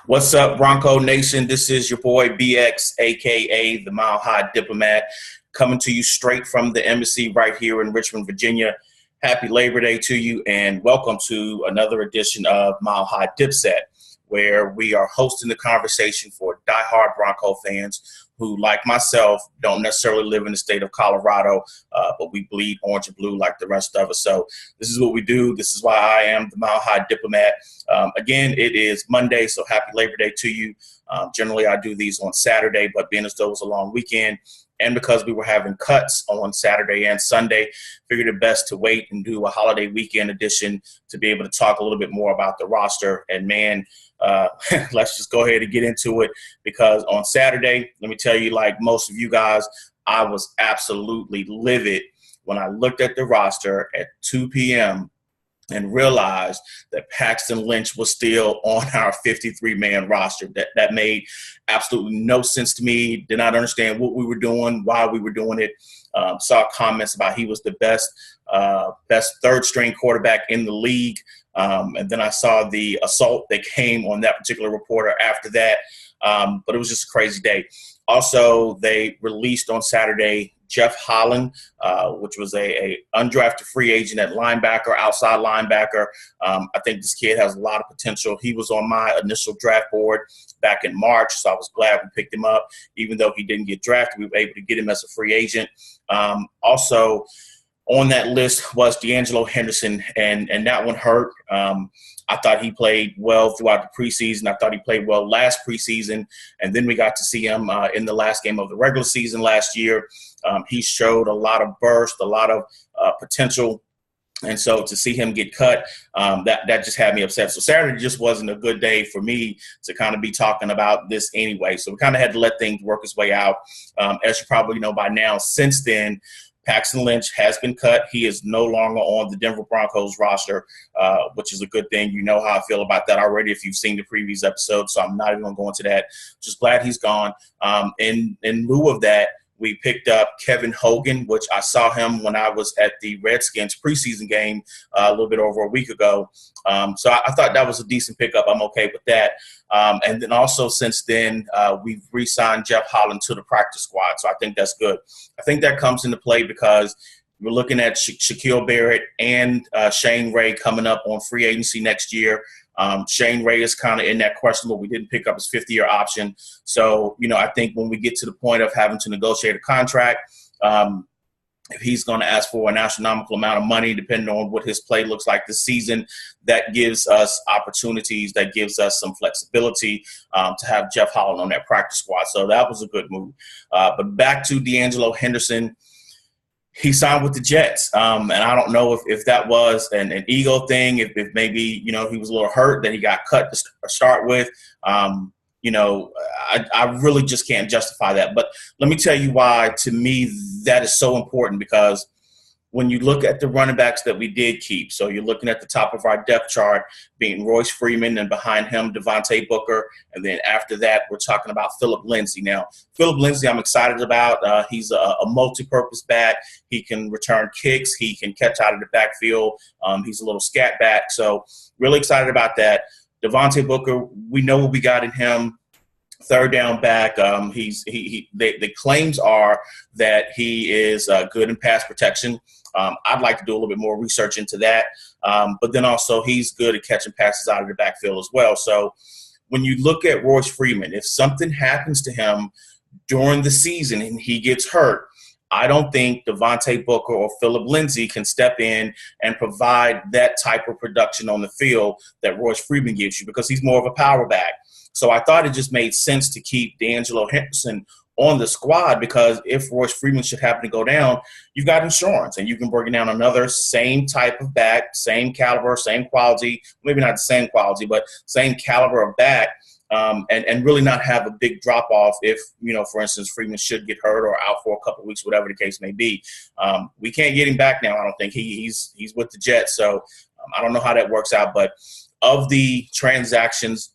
What's up, Bronco Nation? This is your boy BX, aka the Mile High Diplomat, coming to you straight from the embassy right here in Richmond, Virginia. Happy Labor Day to you, and welcome to another edition of Mile High Dipset, where we are hosting the conversation for diehard Bronco fans who, like myself, don't necessarily live in the state of Colorado, but we bleed orange and blue like the rest of us. So this is what we do. This is why I am the Mile High Diplomat. Again, it is Monday, so happy Labor Day to you. Generally, I do these on Saturday, but being as though it was a long weekend, and because we were having cuts on Saturday and Sunday, figured it best to wait and do a holiday weekend edition to be able to talk a little bit more about the roster. And man, let's just go ahead and get into it, because on Saturday, let me tell you, like most of you guys, I was absolutely livid when I looked at the roster at 2 p.m. and realized that Paxton Lynch was still on our 53-man roster. That made absolutely no sense to me. Did not understand what we were doing, why we were doing it. Saw comments about he was the best third-string quarterback in the league. And then I saw the assault that came on that particular reporter after that. But it was just a crazy day. Also, they released on Saturday Jeff Holland, which was a undrafted free agent at linebacker, outside linebacker. I think this kid has a lot of potential. He was on my initial draft board back in March, so I was glad we picked him up. Even though he didn't get drafted, we were able to get him as a free agent. Also on that list was D'Angelo Henderson, and that one hurt. I thought he played well throughout the preseason. I thought he played well last preseason, and then we got to see him in the last game of the regular season last year. He showed a lot of burst, a lot of potential, and so to see him get cut, that just had me upset. So Saturday just wasn't a good day for me to kind of be talking about this anyway. So we kind of had to let things work its way out. As you probably know by now, since then, Paxton Lynch has been cut. He is no longer on the Denver Broncos roster, which is a good thing. You know how I feel about that already if you've seen the previous episode, so I'm not even going to go into that. Just glad he's gone. In lieu of that, we picked up Kevin Hogan, which I saw him when I was at the Redskins preseason game a little bit over a week ago. So I thought that was a decent pickup. I'm okay with that. And then also since then, we've re-signed Jeff Holland to the practice squad. So I think that's good. I think that comes into play because we're looking at Shaquille Barrett and Shane Ray coming up on free agency next year. Shane Ray is kind of in that questionable. We didn't pick up his 50-year option. So, I think when we get to the point of having to negotiate a contract, if he's going to ask for an astronomical amount of money, depending on what his play looks like this season, that gives us opportunities, that gives us some flexibility to have Jeff Holland on that practice squad. So that was a good move. But back to D'Angelo Henderson. He signed with the Jets, and I don't know if that was an ego thing, if maybe, he was a little hurt that he got cut to start with. I really just can't justify that. But let me tell you why, to me, that is so important, because when you look at the running backs that we did keep, so you're looking at the top of our depth chart being Royce Freeman, and behind him, Devontae Booker. And then after that, we're talking about Philip Lindsay. Now, Philip Lindsay, I'm excited about. He's a multi-purpose back. He can return kicks. He can catch out of the backfield. He's a little scat back. So really excited about that. Devontae Booker, we know what we got in him. Third down back. The claims are that he is good in pass protection. I'd like to do a little bit more research into that. But then also he's good at catching passes out of the backfield as well. So when you look at Royce Freeman, if something happens to him during the season and he gets hurt, I don't think Devontae Booker or Philip Lindsay can step in and provide that type of production on the field that Royce Freeman gives you, because he's more of a power back. So I thought it just made sense to keep D'Angelo Henderson on the squad, because if Royce Freeman should happen to go down, you've got insurance, and you can bring down another same type of back, same caliber, same quality, maybe not the same quality, but same caliber of back, and really not have a big drop-off if, for instance, Freeman should get hurt or out for a couple of weeks, whatever the case may be. We can't get him back now. I don't think he's with the Jets, so I don't know how that works out. But of the transactions,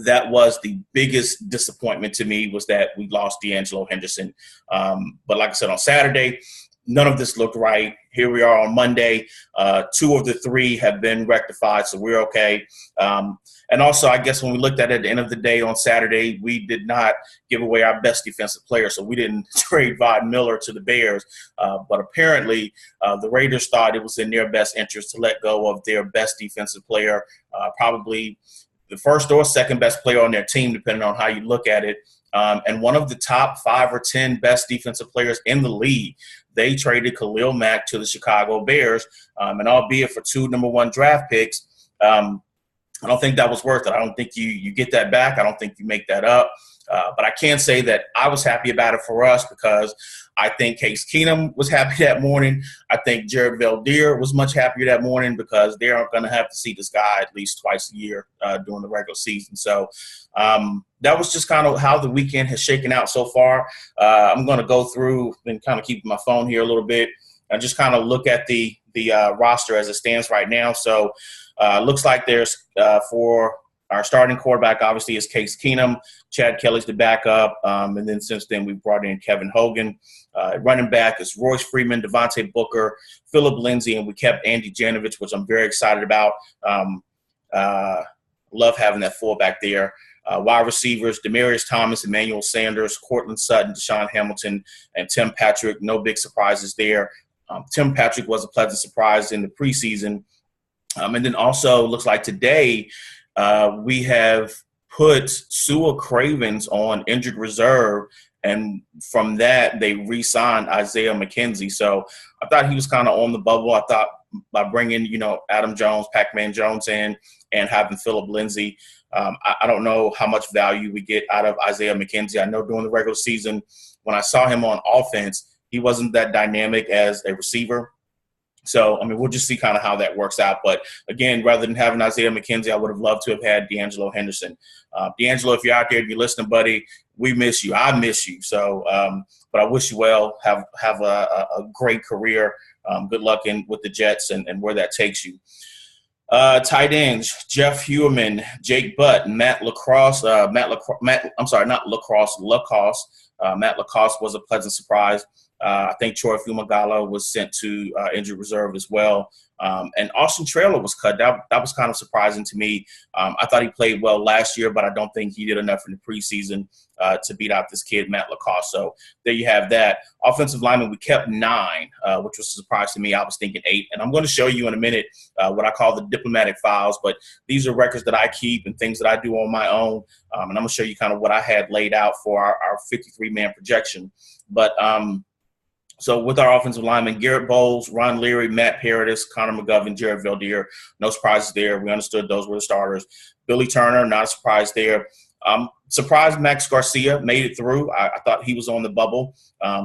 that was the biggest disappointment to me, was that we lost D'Angelo Henderson. But like I said, on Saturday, none of this looked right. here we are on Monday. 2 of the 3 have been rectified, so we're okay. And also, I guess when we looked at the end of the day on Saturday, we did not give away our best defensive player, so we didn't trade Von Miller to the Bears. But apparently, the Raiders thought it was in their best interest to let go of their best defensive player, probably the first or second best player on their team, depending on how you look at it. And one of the top 5 or 10 best defensive players in the league. They traded Khalil Mack to the Chicago Bears, and albeit for 2 number 1 draft picks, I don't think that was worth it. I don't think you get that back. I don't think you make that up. But I can say that I was happy about it for us because I think Case Keenum was happy that morning. I think Jared Veldheer was much happier that morning because they aren't going to have to see this guy at least twice a year during the regular season. So that was just kind of how the weekend has shaken out so far. I'm going to go through and kind of keep my phone here a little bit and just kind of look at the roster as it stands right now. So looks like there's for our starting quarterback, obviously, is Case Keenum. Chad Kelly's the backup. And then since then, we've brought in Kevin Hogan. Running back is Royce Freeman, Devontae Booker, Phillip Lindsay, and we kept Andy Janovich, which I'm very excited about. Love having that fullback there. Wide receivers, Demaryius Thomas, Emmanuel Sanders, Cortland Sutton, Deshaun Hamilton, and Tim Patrick. No big surprises there. Tim Patrick was a pleasant surprise in the preseason. And then also looks like today we have put Sua Cravens on injured reserve, and from that they re-signed Isaiah McKenzie. So I thought he was kind of on the bubble. I thought by bringing, Adam Jones, Pac-Man Jones in and having Phillip Lindsay, I don't know how much value we get out of Isaiah McKenzie. I know during the regular season when I saw him on offense, he wasn't that dynamic as a receiver. So, we'll just see kind of how that works out. But, again, rather than having Isaiah McKenzie, I would have loved to have had D'Angelo Henderson. D'Angelo, if you're out there, if you're listening, buddy, we miss you. I miss you. So, but I wish you well. Have a great career. Good luck with the Jets and where that takes you. Tight ends, Jeff Heuerman, Jake Butt, Matt Lacoste. Matt Lacoste was a pleasant surprise. I think Troy Fumagala was sent to injured reserve as well. And Austin Traylor was cut. That was kind of surprising to me. I thought he played well last year, but I don't think he did enough in the preseason to beat out this kid, Matt Lacoste. So there you have that. Offensive lineman, we kept 9, which was a surprise to me. I was thinking 8. And I'm going to show you in a minute what I call the diplomatic files. But these are records that I keep and things that I do on my own. And I'm going to show you kind of what I had laid out for our 53-man projection. But so with our offensive linemen, Garrett Bowles, Ron Leary, Matt Paradis, Connor McGovern, Jared Veldheer, no surprises there. We understood those were the starters. Billy Turner, not a surprise there. Surprised Max Garcia made it through. I thought he was on the bubble.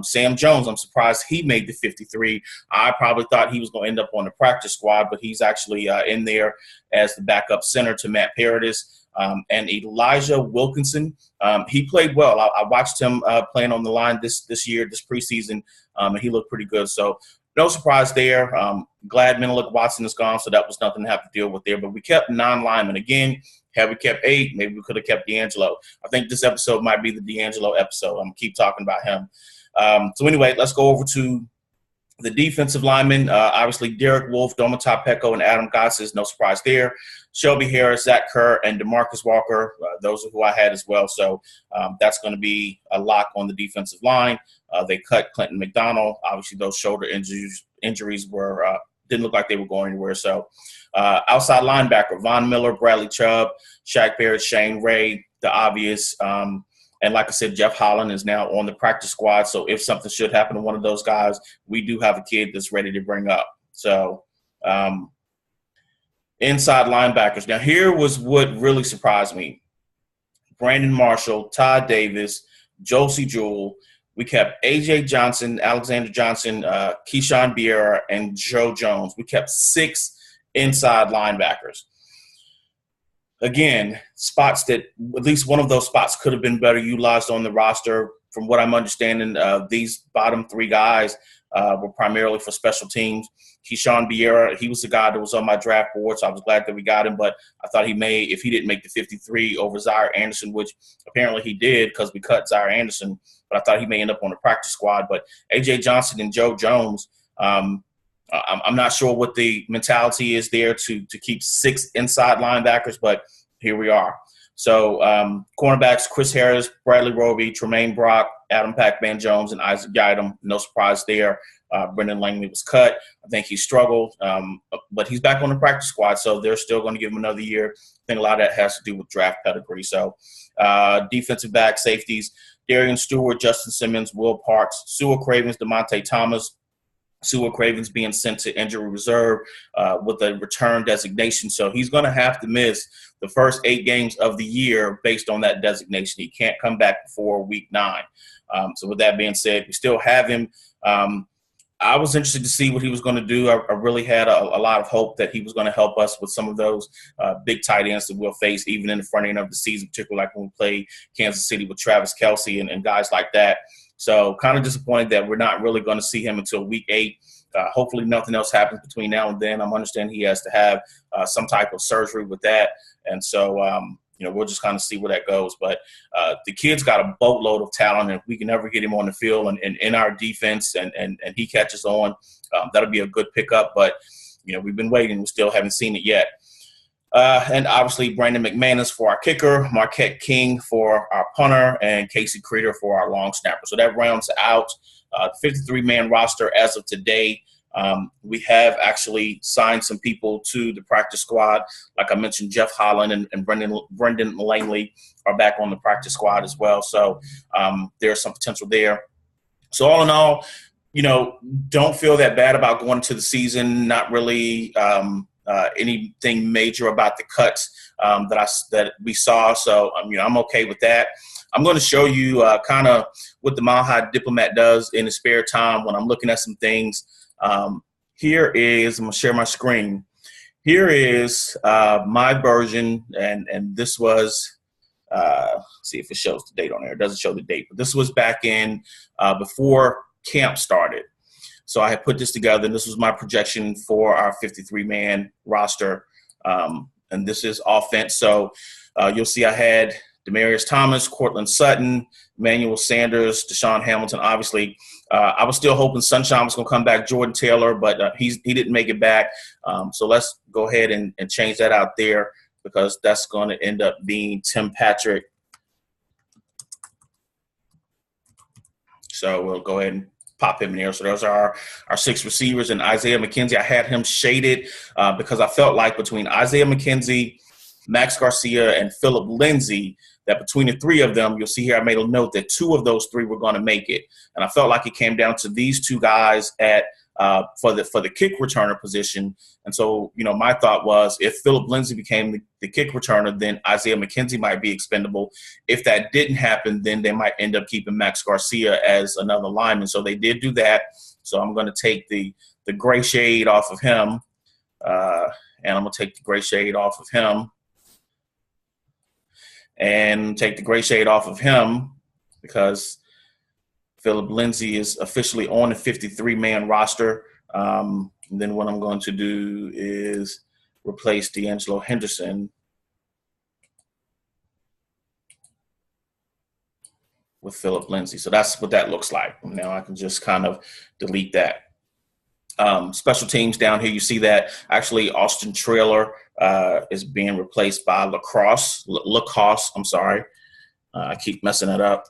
Sam Jones, I'm surprised he made the 53. I probably thought he was going to end up on the practice squad, but he's actually in there as the backup center to Matt Paradis. And Elijah Wilkinson, he played well. I watched him playing on the line this year, this preseason, and he looked pretty good. So no surprise there. Glad Menelik Watson is gone, so that was nothing to have to deal with there. But we kept 9 linemen. Again, had we kept 8, maybe we could have kept D'Angelo. I think this episode might be the D'Angelo episode. I'm going to keep talking about him. So anyway, let's go over to the defensive linemen. Obviously, Derek Wolfe, Domata Peko, and Adam Gotsis, no surprise there. Shelby Harris, Zach Kerr, and DeMarcus Walker, those are who I had as well. So that's going to be a lock on the defensive line. They cut Clinton McDonald. Obviously, those shoulder injuries were didn't look like they were going anywhere. So outside linebacker, Von Miller, Bradley Chubb, Shaq Barrett, Shane Ray, the obvious. And like I said, Jeff Holland is now on the practice squad. So if something should happen to one of those guys, we do have a kid that's ready to bring up. So inside linebackers. Now, here was what really surprised me. Brandon Marshall, Todd Davis, Josie Jewell. We kept A.J. Johnson, Alexander Johnson, Keyshawn Bierra, and Joe Jones. We kept 6 inside linebackers. Again, spots that at least one of those spots could have been better utilized on the roster. From what I'm understanding, these bottom 3 guys were primarily for special teams. Keyshawn Bierra, he was the guy that was on my draft board, so I was glad that we got him. But I thought he may, if he didn't make the 53 over Zaire Anderson, which apparently he did because we cut Zaire Anderson, but I thought he may end up on the practice squad. But A.J. Johnson and Joe Jones, I'm not sure what the mentality is there to keep 6 inside linebackers, but here we are. So cornerbacks, Chris Harris, Bradley Roby, Tremaine Brock, Adam Pac-Man Jones, and Isaac Yiadom. No surprise there. Brendan Langley was cut. I think he struggled, but he's back on the practice squad, so they're still going to give him another year. I think a lot of that has to do with draft pedigree. So defensive back, safeties, Darian Stewart, Justin Simmons, Will Parks, Sewell Cravens, DeMonte Thomas. Sewell Cravens being sent to injury reserve with a return designation. So he's going to have to miss the first 8 games of the year based on that designation. He can't come back before week 9. So with that being said, we still have him. I was interested to see what he was going to do. I really had a lot of hope that he was going to help us with some of those big tight ends that we'll face even in the front end of the season, particularly like when we played Kansas City with Travis Kelce and guys like that. So kind of disappointed that we're not really going to see him until week 8. Hopefully nothing else happens between now and then. I'm understanding he has to have some type of surgery with that. And so, we'll just kind of see where that goes. But the kid's got a boatload of talent, and if we can ever get him on the field and in our defense and he catches on, that'll be a good pickup. But, we've been waiting. We still haven't seen it yet. And obviously Brandon McManus for our kicker, Marquette King for our punter, and Casey Creeder for our long snapper. So that rounds out the 53-man roster as of today. We have actually signed some people to the practice squad. Like I mentioned, Jeff Holland and Brendan Langley are back on the practice squad as well. So there's some potential there. So all in all, don't feel that bad about going into the season. Not really anything major about the cuts that we saw. So, I'm okay with that. I'm going to show you kind of what the Mile High Diplomat does in his spare time when I'm looking at some things. Here is, I'm going to share my screen. Here is my version, and this was, see if it shows the date on there. It doesn't show the date, but this was back in before camp started. So I had put this together, and this was my projection for our 53-man roster. And this is offense. So you'll see I had Demaryius Thomas, Cortland Sutton, Emmanuel Sanders, Deshaun Hamilton. Obviously, I was still hoping Sunshine was going to come back, Jordan Taylor, but he didn't make it back. So let's go ahead and change that out there because that's going to end up being Tim Patrick. So we'll go ahead and pop him in here. So those are our 6 receivers. And Isaiah McKenzie, I had him shaded because I felt like between Isaiah McKenzie, Max Garcia, and Philip Lindsay, that between the 3 of them, you'll see here I made a note that 2 of those 3 were going to make it. And I felt like it came down to these 2 guys at for the kick returner position. And so, my thought was if Philip Lindsay became the kick returner, then Isaiah McKenzie might be expendable. If that didn't happen, then they might end up keeping Max Garcia as another lineman. So they did do that. So I'm going to take the gray shade off of him. And I'm going to take the gray shade off of him. And take the gray shade off of him because Philip Lindsay is officially on the 53-man roster. And then what I'm going to do is replace D'Angelo Henderson with Philip Lindsay. So that's what that looks like. Now I can just kind of delete that. Special teams down here, you see that actually Austin Traylor is being replaced by Lacoste. I'm sorry. I keep messing it up.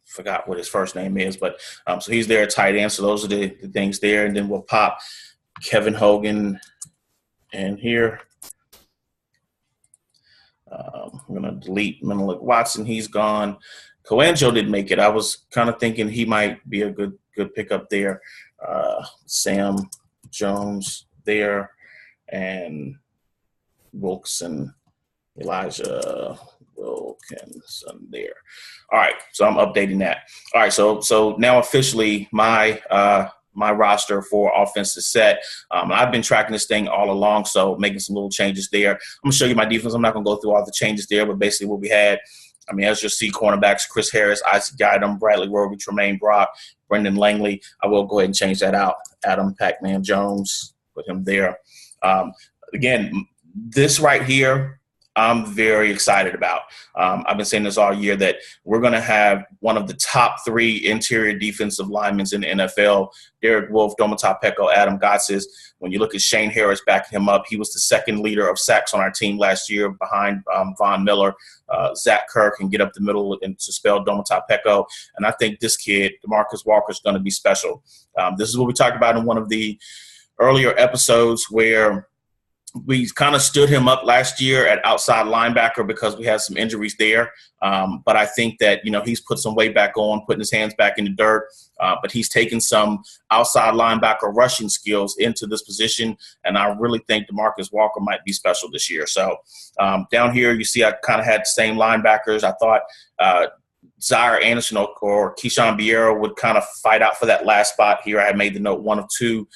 Forgot what his first name is, but so he's there at tight end. So those are the things there. And then we'll pop Kevin Hogan in here. I'm going to delete Menelik Watson. He's gone. Coanjo didn't make it. I was kind of thinking he might be a good pickup there. Sam Jones there, and Wilson, Elijah Wilkinson there. All right, so I'm updating that. All right, so now officially my roster for offense is set. I've been tracking this thing all along, so making some little changes there. I'm going to show you my defense. I'm not going to go through all the changes there, but basically what we had, as you'll see, cornerbacks, Chris Harris, Isaac Yiadom, Bradley Roby, Tremaine Brock, Brendan Langley. I will go ahead and change that out. Adam Pac-Man Jones, put him there. Again, this right here, I'm very excited about. I've been saying this all year that we're going to have one of the top 3 interior defensive linemen in the NFL. Derek Wolfe, Domata Peko, Adam Gotsis. When you look at Shane Harris backing him up, he was the second leader of sacks on our team last year behind Von Miller. Zach Kerr can get up the middle and to spell Domata Peko. And I think this kid, DeMarcus Walker, is going to be special. This is what we talked about in one of the earlier episodes where we kind of stood him up last year at outside linebacker because we had some injuries there. But I think that, he's put some weight back on, putting his hands back in the dirt. But he's taken some outside linebacker rushing skills into this position. And I really think DeMarcus Walker might be special this year. So down here, you see I kind of had the same linebackers. I thought Zaire Anderson or Keyshawn Bierro would kind of fight out for that last spot here. I had made the note 1 of 2.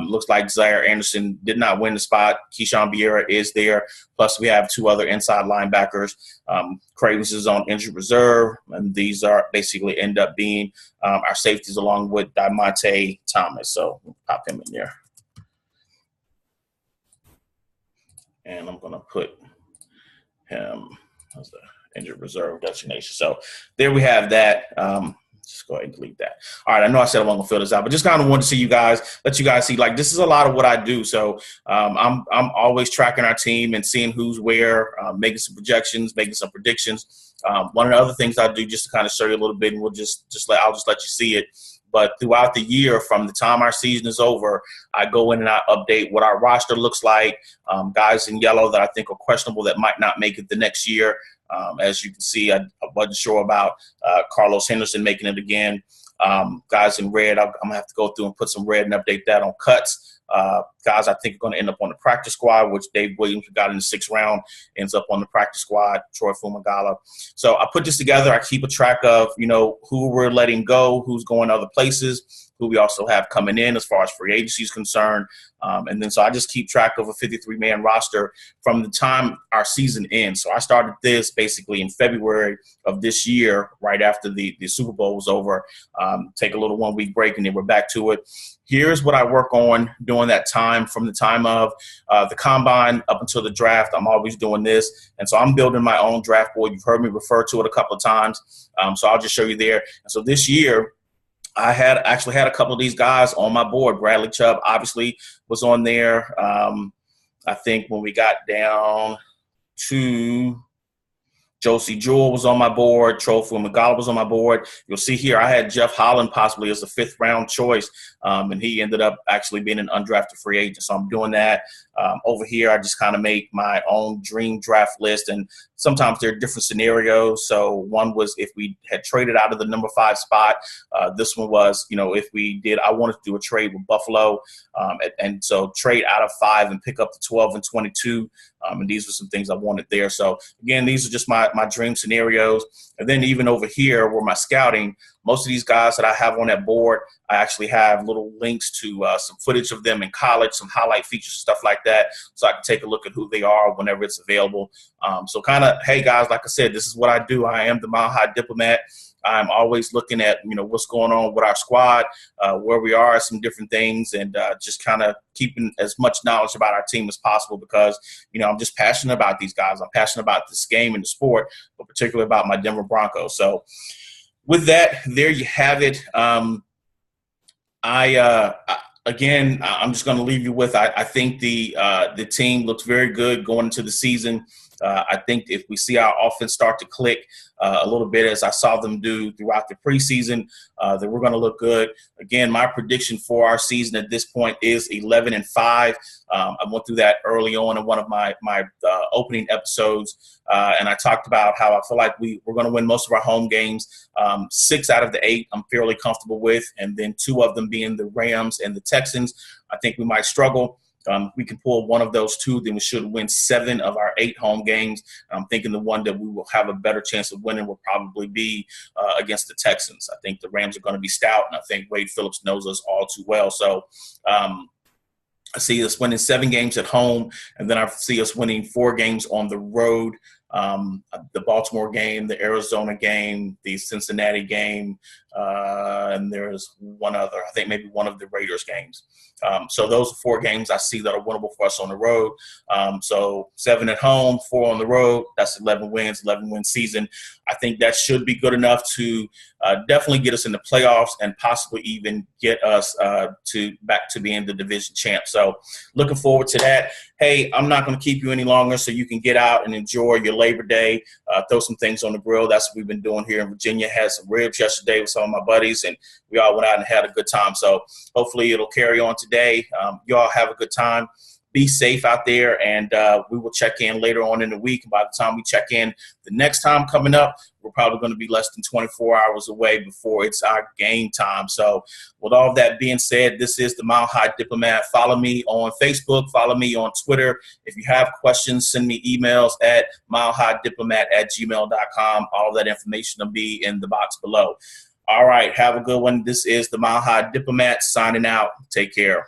Looks like Zaire Anderson did not win the spot. Keyshawn Bierro is there. Plus, we have 2 other inside linebackers. Cravens is on injured reserve, and these are basically end up being our safeties along with Diamante Thomas. So we'll pop him in there. And I'm going to put him as the injured reserve designation. So there we have that. Just go ahead and delete that. All right, I know I said I wasn't going to fill this out, but just kind of wanted to see you guys, let you guys see, like, this is a lot of what I do. So I'm always tracking our team and seeing who's where, making some projections, making some predictions. One of the other things I do just to kind of show you a little bit, and I'll just let you see it. But throughout the year, from the time our season is over, I go in and I update what our roster looks like. Guys in yellow that I think are questionable that might not make it the next year. As you can see, I wasn't sure about Carlos Henderson making it again. Guys in red, I'm going to have to go through and put some red and update that on cuts. Guys I think are going to end up on the practice squad, which Dave Williams, who got in the 6th round, ends up on the practice squad, Troy Fumagala. So I put this together. I keep a track of, who we're letting go, who's going other places, who we also have coming in as far as free agency is concerned. And then so I just keep track of a 53-man roster from the time our season ends. So I started this basically in February of this year, right after the Super Bowl was over. Take a little 1-week break, and then we're back to it. Here's what I work on during that time, from the time of the combine up until the draft. I'm always doing this. And so I'm building my own draft board. You've heard me refer to it a couple of times. So I'll just show you there. And so this year, I actually had a couple of these guys on my board. Bradley Chubb obviously was on there. I think when we got down to Josie Jewell was on my board. Troy Fumagala was on my board. You'll see here I had Jeff Holland possibly as a 5th-round choice, and he ended up actually being an undrafted free agent. So I'm doing that. Over here, I just kind of make my own dream draft list, and sometimes there are different scenarios. So one was if we had traded out of the number 5 spot. This one was, if we did, I wanted to do a trade with Buffalo, and so trade out of 5 and pick up the 12 and 22. And these were some things I wanted there. So, again, these are just my dream scenarios. And then even over here where my scouting, most of these guys that I have on that board, I actually have little links to some footage of them in college, some highlight features, stuff like that, so I can take a look at who they are whenever it's available. So kind of, hey, guys, like I said, this is what I do. I am the Mile High Diplomat. I'm always looking at, what's going on with our squad, where we are, some different things, and just kind of keeping as much knowledge about our team as possible because, I'm just passionate about these guys. I'm passionate about this game and the sport, but particularly about my Denver Broncos. So with that, there you have it. Again, I'm just going to leave you with, I think the team looks very good going into the season. I think if we see our offense start to click a little bit, as I saw them do throughout the preseason, then we're going to look good. Again, my prediction for our season at this point is 11-5. I went through that early on in one of my opening episodes, and I talked about how I feel like we're going to win most of our home games. 6 out of the 8 I'm fairly comfortable with, and then 2 of them being the Rams and the Texans. I think we might struggle. We can pull one of those 2, then we should win 7 of our 8 home games. I'm thinking the one that we will have a better chance of winning will probably be against the Texans. I think the Rams are going to be stout, and I think Wade Phillips knows us all too well. So I see us winning 7 games at home, and then I see us winning 4 games on the road. the Baltimore game, the Arizona game, the Cincinnati game, and there's one other, I think maybe one of the Raiders games. So those are 4 games I see that are winnable for us on the road. So 7 at home, 4 on the road. That's 11 wins, 11-win season. I think that should be good enough to definitely get us in the playoffs and possibly even get us back to being the division champ. So looking forward to that. Hey, I'm not going to keep you any longer, so you can get out and enjoy your Labor Day, throw some things on the grill. That's what we've been doing here in Virginia. Had some ribs yesterday with some of my buddies, and we all went out and had a good time. So hopefully it'll carry on today. You all have a good time. Be safe out there, and we will check in later on in the week. By the time we check in the next time coming up, we're probably going to be less than 24 hours away before it's our game time. So with all that being said, this is the Mile High Diplomat. Follow me on Facebook. Follow me on Twitter. If you have questions, send me emails at milehighDiplomat@gmail.com. All that information will be in the box below. All right. Have a good one. This is the Mile High Diplomat signing out. Take care.